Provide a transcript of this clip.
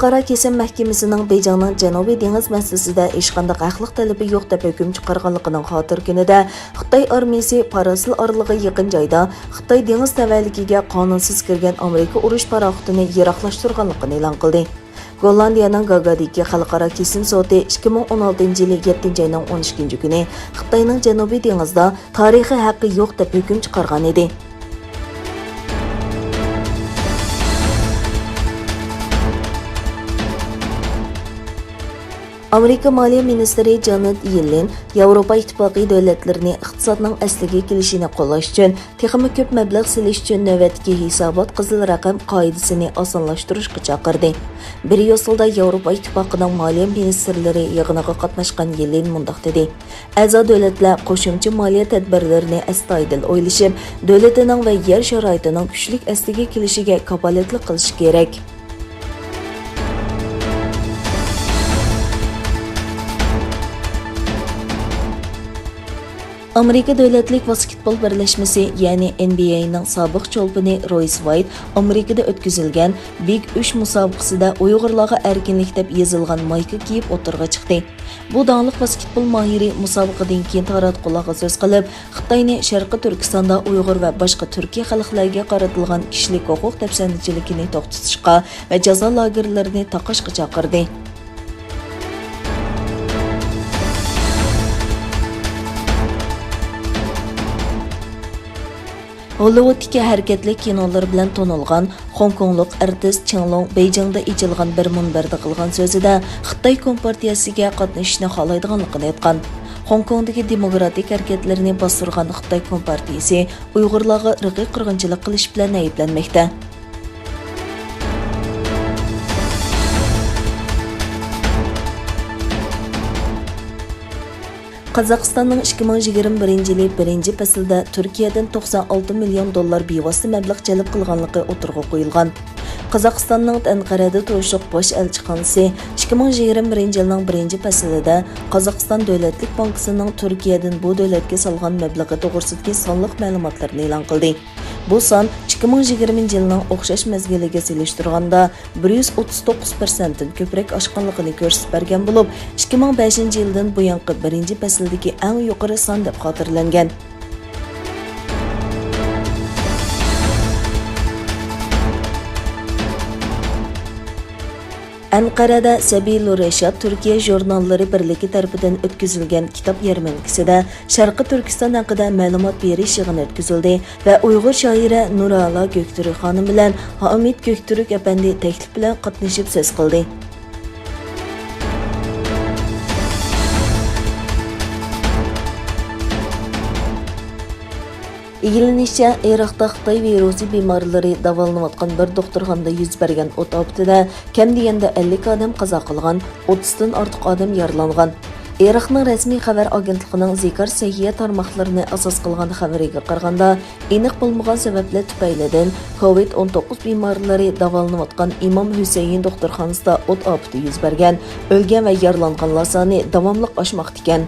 Xalqaro kesim mahkamasining Beyjingning Janubiy dengiz masalasida hech qanday haqliq talabi yo'q deb hukm chiqarganligining xotir kunida Xitoy armiyasi Parasil orlig'i yaqin joyda Xitoy dengiz tavalligiga qonunsiz kirgan Amerika urush paraxotini yiroqlashtirganligini e'lon qildi. Gollandiyaning Gagadagi xalqaro kesim sudi 2016 yili 7 oyning 12 kuni Xitoyning Janubiy dengizda tarixiy haqqi yo'q deb hukm chiqargan edi. Amerika Maliya Ministeri Janet Yellen Yavropa İttipaقı davlatlarini iqtisodning asliga kelishini qo'llash uchun texnik ko'p mablag' silish uchun navbatdagi hisobot qizil raqam qoidasini osonlashtirishga chaqirdi. Bir yo'silda Yavropa İttipaqining moliya ministrlari yig'iniga qatnashgan Yellen mundaq dedi. A'zo davlatlar qo'shimcha moliya tadbirlarini astoydil o'ylashib, davlatining va yer sharoitining kuchlik asliga kelishiga kafolatlik qilish kerak. Amerika Davlatlik basketbol birlashmasi, ya'ni NBA'ning sobiq cho'lpini Royce White Amerikada o'tkazilgan Big 3 musobaqasida Uyg'urlarga erkinlik deb yozilgan mayka kiyib o'tirg'a chiqdi. Bu donglik basketbol mohiri musobaqadan keyin taratqularga so'z qilib, Xitoyni Sharqiy Turkistonda Uyg'ur va boshqa turkiy xalqlarga qaratilgan kishilik huquq tafsirchiligini to'xtatishga va jazo lagerlarini taqashga chaqirdi. Hollywood'dagi harakatli kinolar bilan tonilgan Hong Konglik artist Chېڭlوڭ Beyjingda ichilgan bir munbarda qilgan so'zida Xitoy Kompartiyasiga qatnashishni xalaydiganligini aytgan. Hong Kongdagi demokratik harakatlarni bostirgan Xitoy Kompartiyasi Uyg'urlarga irqiy qirg'inchilik qilish bilan ayblanmoqda. Qozog'istonning 2021 yili 1 faslda Turkiyadan 96 million dollar bevosita mablag' jalb qilganligi o'tirg'a qo'yilgan. Qozog'istonning Anqarada turishliq bosh elchixonasi 2021 yilning 1 faslida Qozog'iston Davlatlik bankasining Turkiyadan bu davlatga solgan mablag'i to'g'risidagi sonliq ma'lumotlarni e'lon qildi. Bu son 2020 yilning o'xshash mezgiliga solishtirganda 139% dan ko'proq oshganligini ko'rsatib bergan bo'lib, 2005 yildan buyongi 1 fasldagi eng yuqori son deb xotirlangan. Anqarada Sabilu Rashad Turkiya jurnallari birligi tarafidan o'tkazilgan kitob yarmarkasida Sharqiy Turkiston haqida ma'lumot berish yig'ini o'tkazildi va Uyg'ur shoira Nurala Göktürk xonim bilan Hamid Göktürk apandi taklif bilan qatnashib so'z qildi. İlginççe, Irak'ta Xitoy virusi bemorlari davolanayotgan bir doktурxonada yuz bergan o't afetida kam deganda 50 odam qazo qilgan, 30 dan ortiq odam yaralangan. Irakning rasmiy xabar agentligining zikr sayyiya tarmoqlarini asos qilgan xabariga qaraganda, aniq bo'lmagan sabablar tufaylidan COVID-19 bemorlari davolanayotgan İmam Hüseyin doktурxonasida o't afeti yuz bergan, o'lgan va yaralanganlar soni davomli oshmoqda ekan.